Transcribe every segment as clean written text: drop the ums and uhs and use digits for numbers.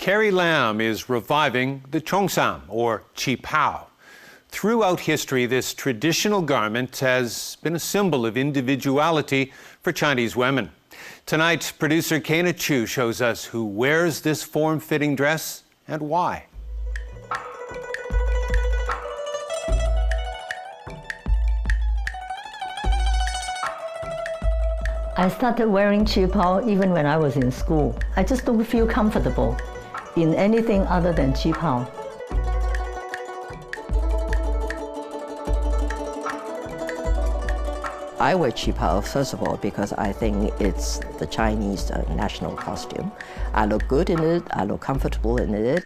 Carrie Lam is reviving the cheongsam, or qipao. Throughout history, this traditional garment has been a symbol of individuality for Chinese women. Tonight, producer Kana Chu shows us who wears this form-fitting dress and why. I started wearing qipao even when I was in school. I just don't feel comfortable in anything other than qipao. I wear qipao, first of all, because I think it's the Chinese national costume. I look good in it, I look comfortable in it.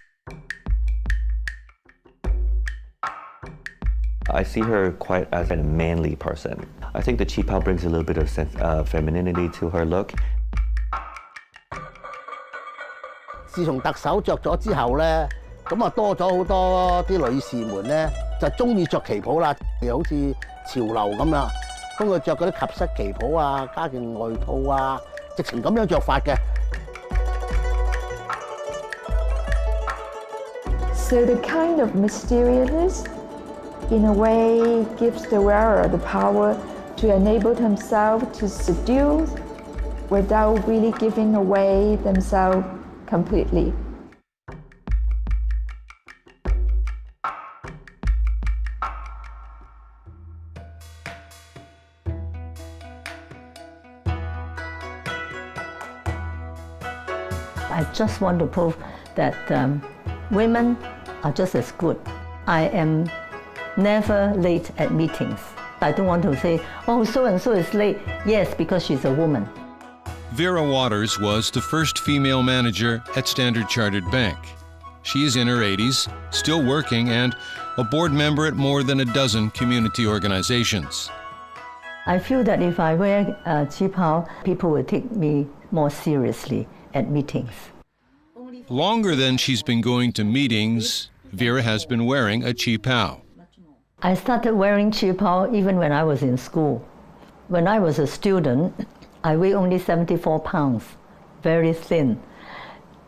I see her quite as a manly person. I think the qipao brings a little bit of sense of femininity to her look. 自從特首着咗之後咧，咁啊多咗好多啲女士們咧就中意着旗袍啦，好似潮流咁啦。咁佢着嗰啲及膝旗袍啊，加件外套啊，直情咁樣着法嘅。So the kind of mysteriousness, in a way, gives the wearer the power to enable themselves to seduce without really giving away themselves completely. I just want to prove that women are just as good. I am never late at meetings. I don't want to say, oh, so-and-so is late. Yes, because she's a woman. Vera Waters was the first female manager at Standard Chartered Bank. She is in her 80s, still working, and a board member at more than a dozen community organizations. I feel that if I wear qipao, people will take me more seriously at meetings. Longer than she's been going to meetings, Vera has been wearing a qipao. I started wearing qipao even when I was in school. When I was a student, I weighed only 74 pounds, very thin.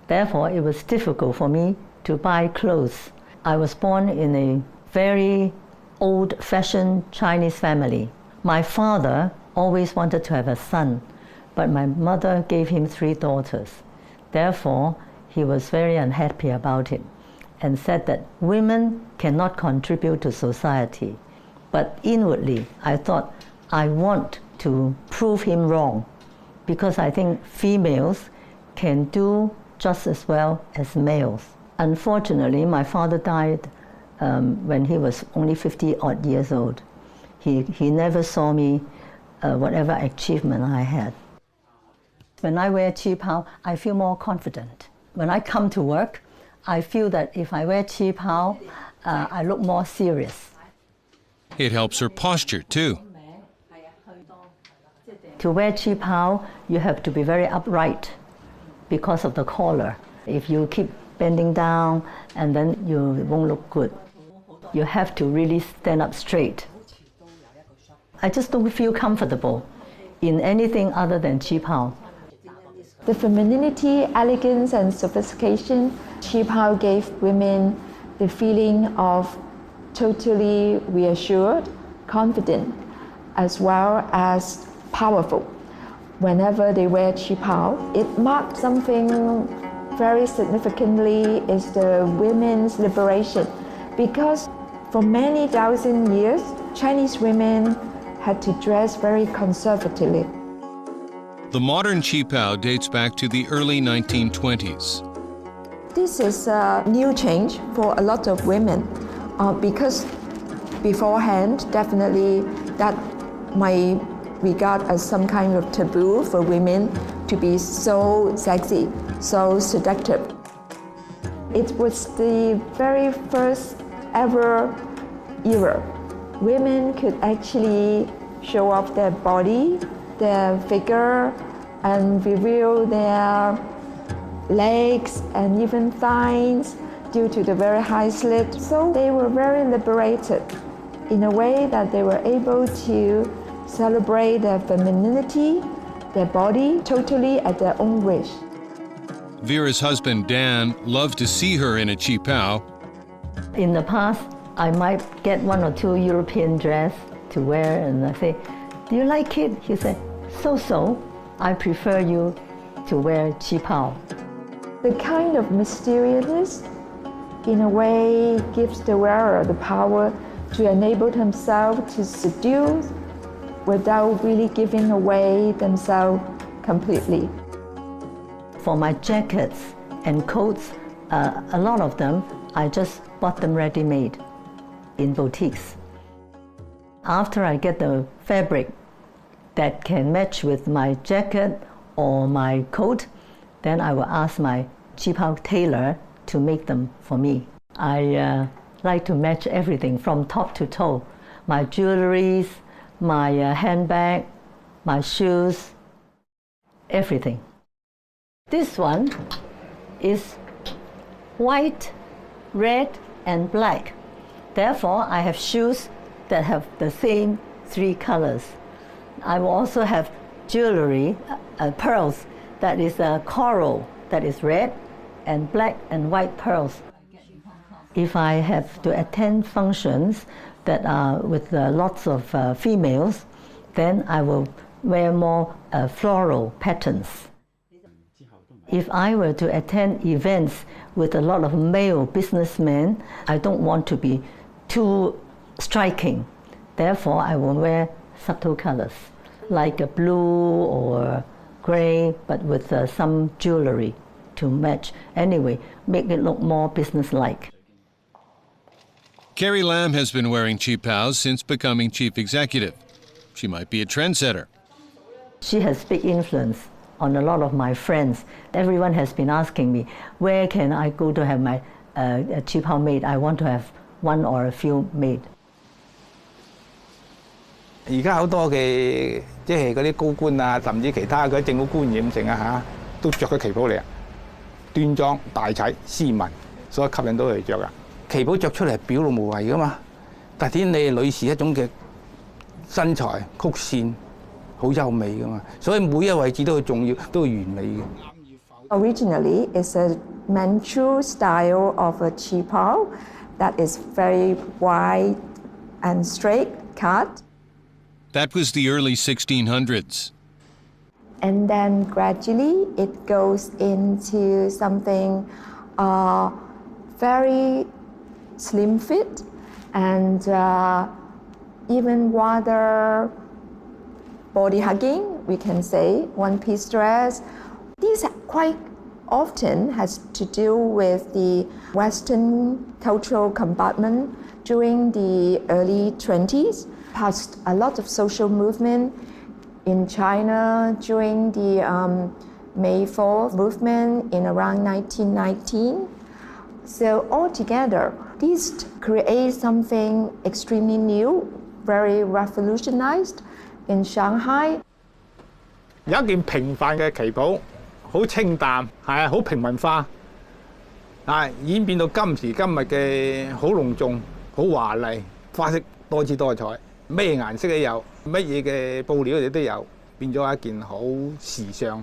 Therefore, it was difficult for me to buy clothes. I was born in a very old-fashioned Chinese family. My father always wanted to have a son, but my mother gave him 3 daughters. Therefore, he was very unhappy about it and said that women cannot contribute to society. But inwardly, I thought, I want to prove him wrong, because I think females can do just as well as males. Unfortunately, my father died when he was only 50-odd years old. He never saw me, whatever achievement I had. When I wear qipao, I feel more confident. When I come to work, I feel that if I wear qipao, I look more serious. It helps her posture, too. To wear qipao, you have to be very upright because of the collar. If you keep bending down, and then you won't look good. You have to really stand up straight. I just don't feel comfortable in anything other than qipao. The femininity, elegance, and sophistication, qipao gave women the feeling of totally reassured, confident, as well as powerful. Whenever they wear qipao, it marks something very significantly is the women's liberation, because for many thousand years, Chinese women had to dress very conservatively. The modern qipao dates back to the early 1920s. This is a new change for a lot of women because beforehand, definitely that might regard as some kind of taboo for women to be so sexy, so seductive. It was the very first ever era. Women could actually show off their body, their figure, and reveal their legs and even thighs due to the very high slit. So they were very liberated in a way that they were able to celebrate their femininity, their body, totally at their own wish. Vera's husband, Dan, loved to see her in a qipao. In the past, I might get 1 or 2 European dress to wear, and I say, "Do you like it?" He said, "So-so. I prefer you to wear qipao." The kind of mysteriousness, in a way, gives the wearer the power to enable himself to seduce without really giving away themselves completely. For my jackets and coats, a lot of them, I just bought them ready-made in boutiques. After I get the fabric that can match with my jacket or my coat, then I will ask my qipao tailor to make them for me. I like to match everything from top to toe. My jewelries, my handbag, my shoes, everything. This one is white, red, and black. Therefore, I have shoes that have the same 3 colors. I will also have jewelry, pearls, that is coral, that is red, and black and white pearls. If I have to attend functions that are with lots of females, then I will wear more floral patterns. If I were to attend events with a lot of male businessmen, I don't want to be too striking. Therefore, I will wear subtle colors, like a blue or gray, but with some jewelry to match. Anyway, make it look more businesslike. Carrie Lam has been wearing qipaos since becoming chief executive. She might be a trendsetter. She has big influence on a lot of my friends. Everyone has been asking me, where can I go to have my qipao made? I want to have 1 or a few made. 而家好多嘅即係嗰啲高官啊，甚至其他嗰啲政府官員成啊嚇，都着咗旗袍嚟啊，端莊大體斯文，所以吸引到佢哋着啊。旗袍着出嚟係表露無遺噶嘛，凸顯你女士一種嘅身材曲線好優美噶嘛，所以每一個位置都好重要，都好完美嘅。Originally, it's a Manchu style of a qipao that is very wide and straight cut. That was the early 1600s. And then gradually it goes into something very slim fit and even rather body hugging, we can say, one-piece dress. These quite often has to do with the Western cultural compartment during the early 20s, past a lot of social movement in China during the May 4th movement in around 1919. So altogether, this creates something extremely new, very revolutionized in Shanghai. 有一件平凡嘅旗袍，好清淡，係啊，好平民化，啊，演變到今時今日嘅好隆重、好華麗，花式多姿多彩，咩顏色都有，乜嘢嘅布料佢哋都有，變咗一件好時尚、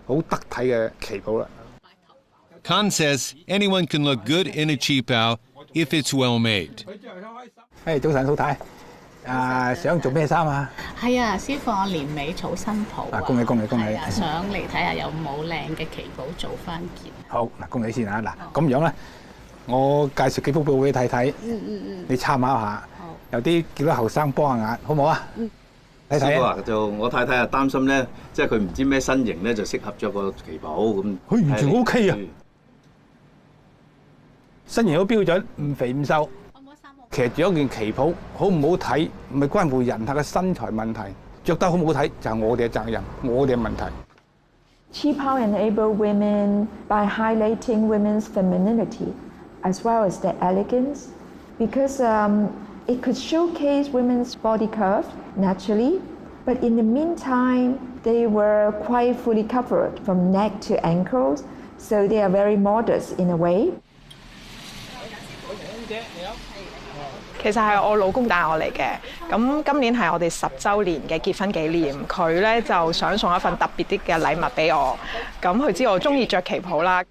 好得體嘅旗袍啦。Khan says anyone can look good in a qipao if it's well made. 早晨，蘇太，想做咩衫啊？係啊，師傅，我年尾儲新袍啊！恭喜恭喜恭喜！係啊，想嚟睇下有冇靚嘅旗袍做翻件。好，嗱，恭喜先啊！嗱，咁樣咧，我介紹幾幅布俾你睇睇，你參考下。有啲叫啲後生幫下眼，好唔好啊？睇睇。師傅啊，就我太太啊擔心咧，即係佢唔知咩身形咧，就適合着個旗袍咁。佢完全 OK 啊！身形好標準，唔肥唔瘦。其實着一件旗袍好唔好睇，唔係關乎人客嘅身材問題，着得好唔好睇就係我哋嘅責任，我哋嘅問題。Qipao enable women by highlighting women's femininity as well as their elegance, because it could showcase women's body curve naturally, but in the meantime, they were quite fully covered from neck to ankles, so they are very modest in a way. 其實係我老公帶我嚟嘅，咁今年係我哋10週年嘅結婚紀念，佢咧就想送一份特別啲嘅禮物俾我，咁佢知我中意着旗袍啦，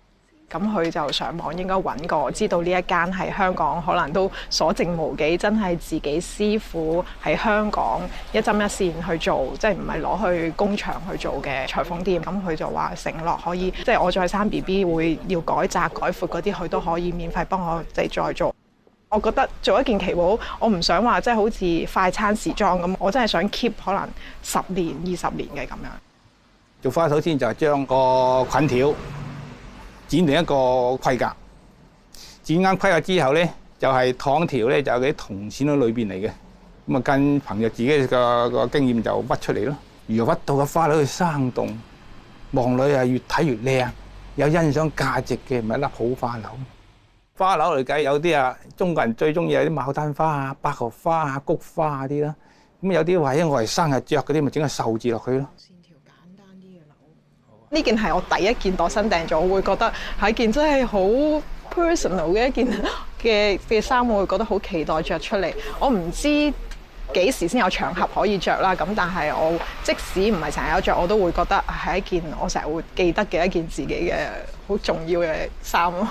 咁佢就上網應該揾過，知道呢一間係香港可能都所剩無幾，真係自己師傅喺香港一針一線去做，即係唔係攞去工場去做嘅裁縫店，咁佢就話承諾可以，即係我再生 BB 會要改窄改闊嗰啲，佢都可以免費幫我哋再做。我覺得做一件旗袍，我唔想話即係好似快餐時裝咁，我真係想 keep 可能10年、20年嘅咁樣。做花首先就係將個裙條剪定一個規格，剪啱規格之後咧，就係燙條咧就有啲銅線喺裏邊嚟嘅，咁啊跟憑住自己個經驗就屈出嚟咯。如果屈到個花柳去生動，望落係越睇越靚，有欣賞價值嘅，咪一粒好花柳。花柳嚟計有啲啊，中國人最中意有啲牡丹花啊、百合花啊、菊花嗰啲啦。咁有啲話因為我係生日着嗰啲，咪整個壽字落去咯。線條簡單啲嘅紐。呢件係我第一件度身訂做，我會覺得係一件真係好 personal 嘅一件嘅衫，我會覺得好期待着出嚟。我唔知幾時先有場合可以着啦，咁但係我即使唔係成日有着，我都會覺得係一件我成日會記得嘅一件自己嘅好重要嘅衫咯。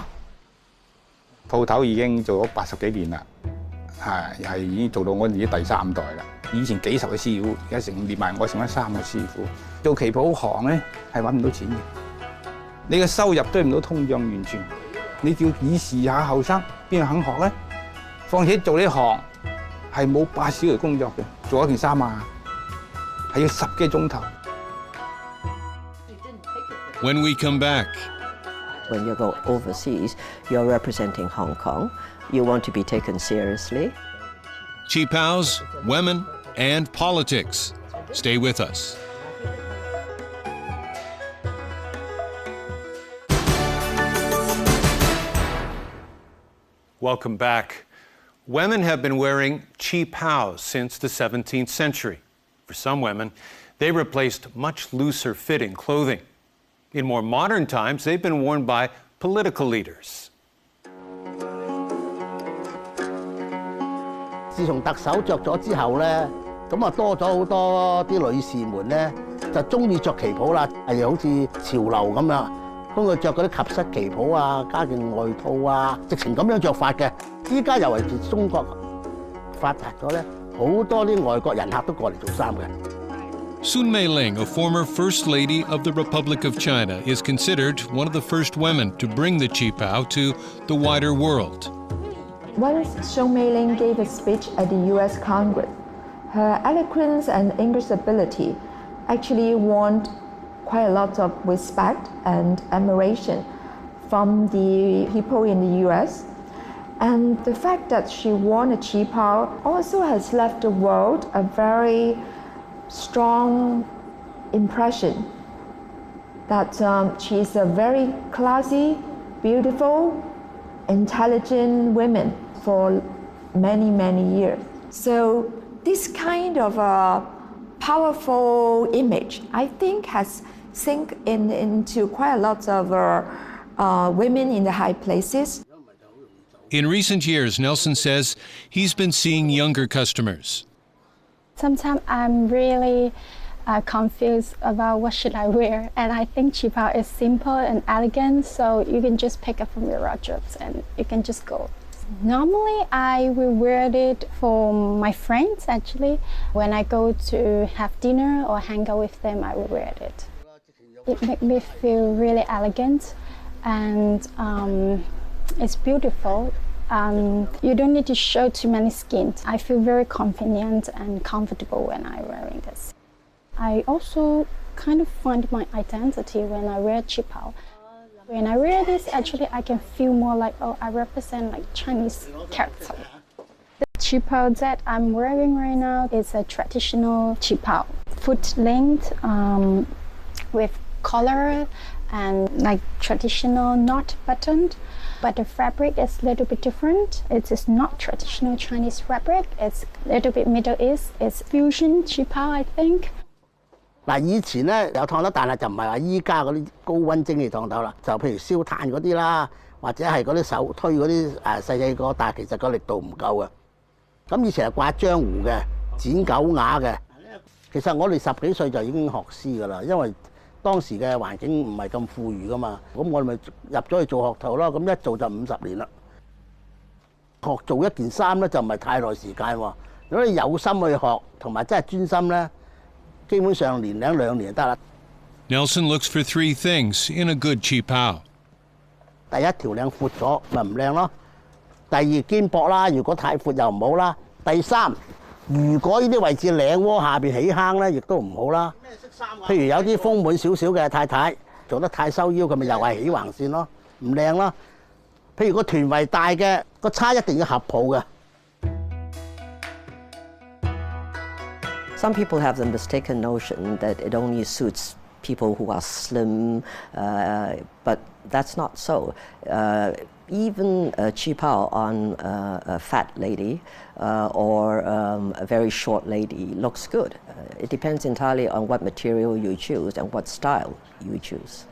鋪頭已經做咗80幾年啦，係已經做到我自己第3代啦。以前幾十個師傅，而家連埋我成咗3個師傅。做旗袍行咧係揾唔到錢嘅，你嘅收入追唔到通脹完全。你叫以時下後生，邊個肯學咧？況且做呢行係冇8小時工作嘅，做一件衫啊，係要10幾鐘頭。When we come back. When you go overseas, you're representing Hong Kong. You want to be taken seriously. Qipaos, women, and politics. Stay with us. Welcome back. Women have been wearing qipao since the 17th century. For some women, they replaced much looser fitting clothing. In more modern times, they've been worn by political leaders. 自從特首着咗之後咧，咁啊多咗好多啲女士們咧就中意着旗袍啦，係好似潮流咁樣，幫佢着嗰啲及膝旗袍啊，加件外套啊，直情咁樣着法嘅。依家尤其是中國發達咗咧，好多啲外國人客都過嚟做衫嘅。Sun Meiling, a former First Lady of the Republic of China, is considered one of the first women to bring the qipao to the wider world. Once Sun Meiling gave a speech at the US Congress, her eloquence and English ability actually won quite a lot of respect and admiration from the people in the US. And the fact that she won a qipao also has left the world a very strong impression that she's a very classy, beautiful, intelligent woman for many, many years. So this kind of a powerful image, I think, has sunk into quite a lot of women in the high places. In recent years, Nelson says he's been seeing younger customers. Sometimes I'm really confused about what should I wear, and I think qipao is simple and elegant, so you can just pick up from your wardrobes and you can just go. Normally, I will wear it for my friends, actually. When I go to have dinner or hang out with them, I will wear it. It makes me feel really elegant, and it's beautiful. You don't need to show too many skin. I feel very confident and comfortable when I'm wearing this. I also kind of find my identity when I wear qipao. When I wear this, actually, I can feel more like, oh, I represent like Chinese character. The qipao that I'm wearing right now is a traditional qipao, foot length with collar and like traditional knot buttoned. But the fabric is a little bit different. It is not traditional Chinese fabric. It's a little bit Middle East. It's fusion qipao, I think. 嗱，以前咧有燙斗，但係就唔係話依家嗰啲高溫蒸汽燙斗啦，就譬如燒炭嗰啲啦，或者係嗰啲手推嗰啲細個，但係其實個力度唔夠啊。咁以前係刮漿糊嘅、剪狗牙嘅。其實我哋10幾歲就已經學絲㗎啦，因為當時嘅環境唔係咁富裕㗎嘛。咁我哋咪入咗去做學徒咯。咁一做就50年啦。學做一件衫咧就唔係太耐時間喎。如果你有心去學，同埋真係專心咧，基本上年零2年就得啦。Nelson looks for 3 things in a good qipao. 第一，條領闊咗咪唔靚咯。第二，肩膊啦，如果太闊又唔好啦。第三，如果呢啲位置領窩下邊起坑咧，亦都唔好啦。譬如有啲豐滿少少嘅太太做得太收腰，佢咪又係起橫線咯，唔靚咯。譬如個臀圍大嘅，個叉一定要合抱嘅。Some people have the mistaken notion that it only suits people who are slim, but that's not so. Even a qipao on a fat lady or a very short lady looks good. It depends entirely on what material you choose and what style you choose.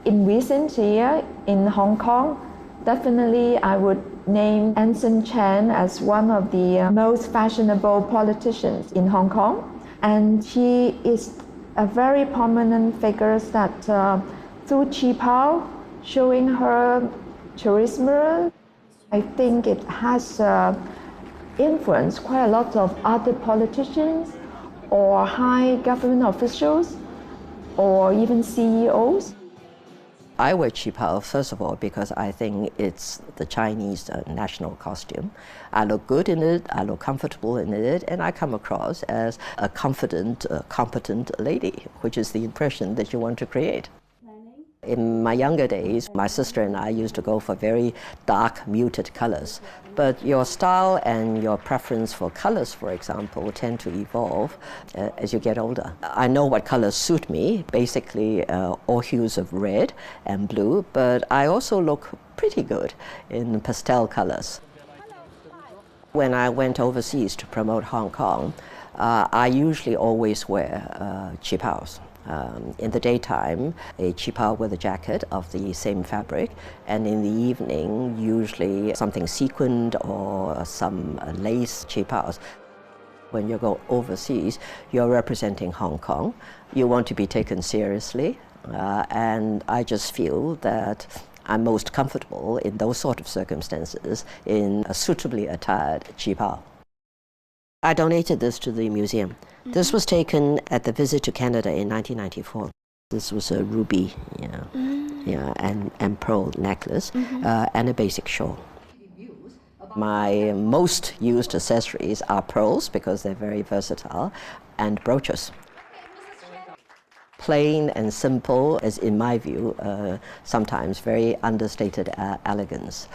In recent years in Hong Qing, definitely I would name Anson Chan as one of the most fashionable politicians in Hong Kong. And he is a very prominent figure that through qipao, showing her charisma, I think it has influenced quite a lot of other politicians or high government officials or even CEOs. I wear qipao, first of all, because I think it's the Chinese national costume. I look good in it, I look comfortable in it, and I come across as a confident, competent lady, which is the impression that you want to create. In my younger days, my sister and I used to go for very dark, muted colors. But your style and your preference for colors, for example, tend to evolve as you get older. I know what colors suit me, basically all hues of red and blue, but I also look pretty good in pastel colors. When I went overseas to promote Hong Kong, I usually always wear qipaos. In the daytime, a qipao with a jacket of the same fabric, and in the evening, usually something sequined or some lace qipaos. When you go overseas, you're representing Hong Kong. You want to be taken seriously, and I just feel that I'm most comfortable in those sort of circumstances in a suitably attired qipao. I donated this to the museum. This was taken at the visit to Canada in 1994. This was a ruby, and pearl necklace, and a basic shawl. My most used accessories are pearls because they're very versatile, and brooches. Plain and simple is, in my view, sometimes very understated elegance.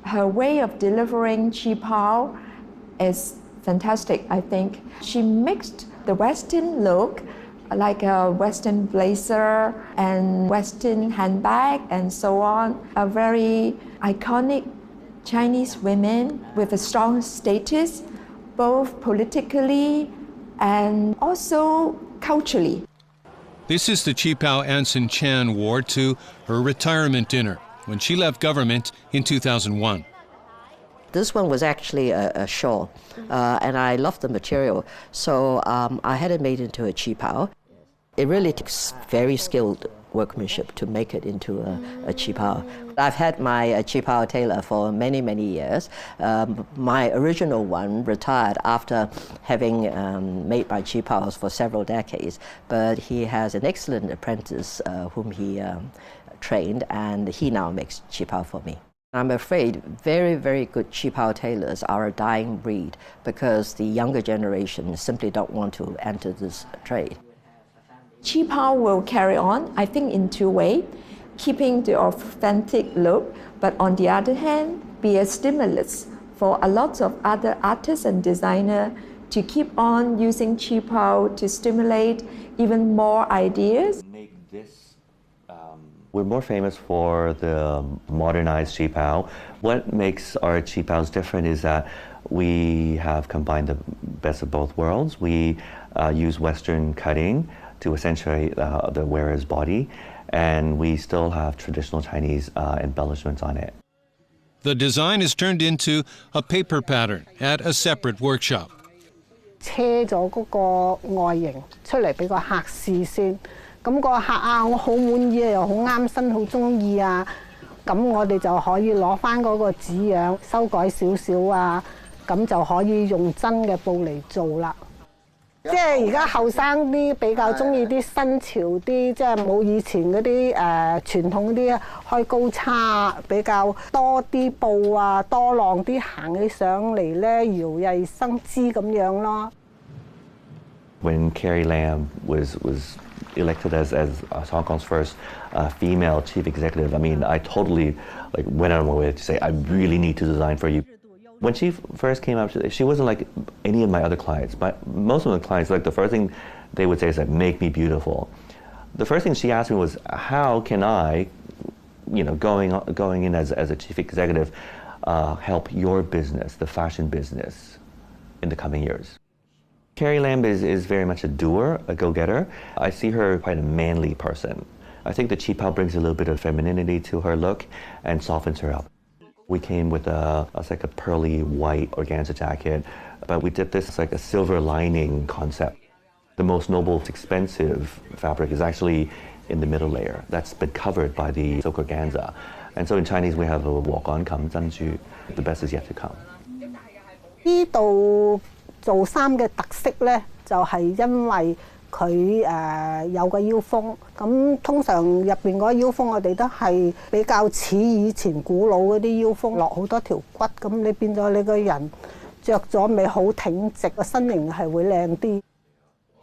Her way of delivering qipao is fantastic, I think. She mixed the Western look, like a Western blazer and Western handbag and so on. A very iconic Chinese women with a strong status, both politically and also culturally. This is the qipao Anson Chan wore to her retirement dinner when she left government in 2001. This one was actually a shawl, and I loved the material, so I had it made into a qipao. It really takes very skilled workmanship to make it into a qipao. I've had my qipao tailor for many, many years. My original one retired after having made my qipaos for several decades, but he has an excellent apprentice whom he trained, and he now makes qipao for me. I'm afraid very, very good qipao tailors are a dying breed because the younger generation simply don't want to enter this trade. Qipao will carry on, I think, in two ways, keeping the authentic look, but on the other hand, be a stimulus for a lot of other artists and designers to keep on using qipao to stimulate even more ideas. We're more famous for the modernized qipao. What makes our qipaos different is that we have combined the best of both worlds. We use Western cutting to accentuate the wearer's body, and we still have traditional Chinese embellishments on it. The design is turned into a paper pattern at a separate workshop. 車咗嗰個外形出嚟俾個客試先，咁個客啊，我好滿意啊，又好啱身，好中意啊，咁我哋就可以攞翻嗰個紙樣修改少少啊，咁就可以用真嘅布嚟做啦。即係而家後生啲比較中意啲新潮啲，即係冇以前嗰啲傳統嗰啲開高叉，比較多啲布啊，多浪啲行起上嚟咧，搖曳生姿咁樣咯。When Carrie Lam was elected as Hong Kong's first female chief executive, I mean, I totally went out of my way to say, I really need to design for you. When she first came out, she wasn't like any of my other clients. But most of the clients, the first thing they would say is make me beautiful. The first thing she asked me was, how can I, going in as a chief executive, help your business, the fashion business, in the coming years? Carrie Lam is very much a doer, a go-getter. I see her quite a manly person. I think the qipao brings a little bit of femininity to her look and softens her up. We came with a pearly white organza jacket, but we did this like a silver lining concept. The most noble, expensive fabric is actually in the middle layer. That's been covered by the silk organza. And so in Chinese we have a walk-on kam zanju. The best is yet to come. 呢度做衫嘅特色咧，就係因為佢有個腰封，咁通常入邊嗰個腰封我哋都係比較似以前古老嗰啲腰封，落好多條骨，咁你變咗你個人着咗咪好挺直，個身形係會靚啲。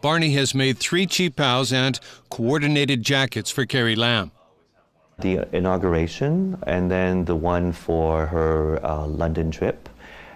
Barney has made 3 qipaos and coordinated jackets for Carrie Lam. The inauguration, and then the one for her London trip,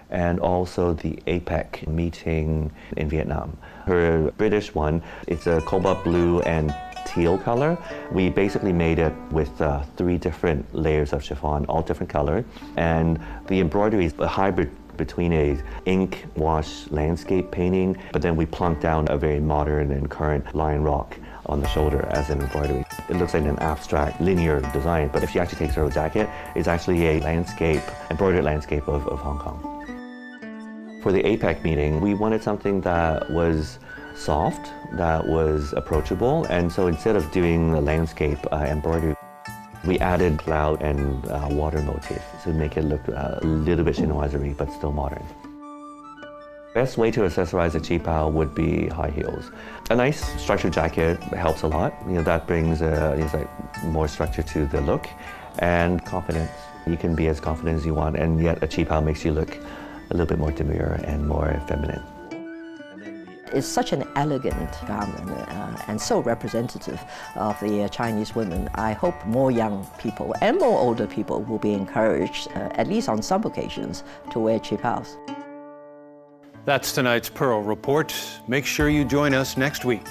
and also the APEC meeting in Vietnam. Her British one, it's a cobalt blue and teal color. We basically made it with 3 different layers of chiffon, all different colors, and the embroidery is a hybrid between a ink wash landscape painting, but then we plunked down a very modern and current lion rock on the shoulder as an embroidery. It looks like an abstract linear design, but if she actually takes her jacket, it's actually a landscape, embroidered landscape of Hong Kong. For the APEC meeting, we wanted something that was soft, that was approachable, and so instead of doing the landscape embroidery, we added cloud and water motif to make it look a little bit chinoiserie, but still modern. Best way to accessorize a qipao would be high heels. A nice structured jacket helps a lot. That brings more structure to the look, and confidence. You can be as confident as you want, and yet a qipao makes you look a little bit more demure and more feminine. It's such an elegant garment and so representative of the Chinese women. I hope more young people and more older people will be encouraged, at least on some occasions, to wear qipaos. That's tonight's Pearl Report. Make sure you join us next week.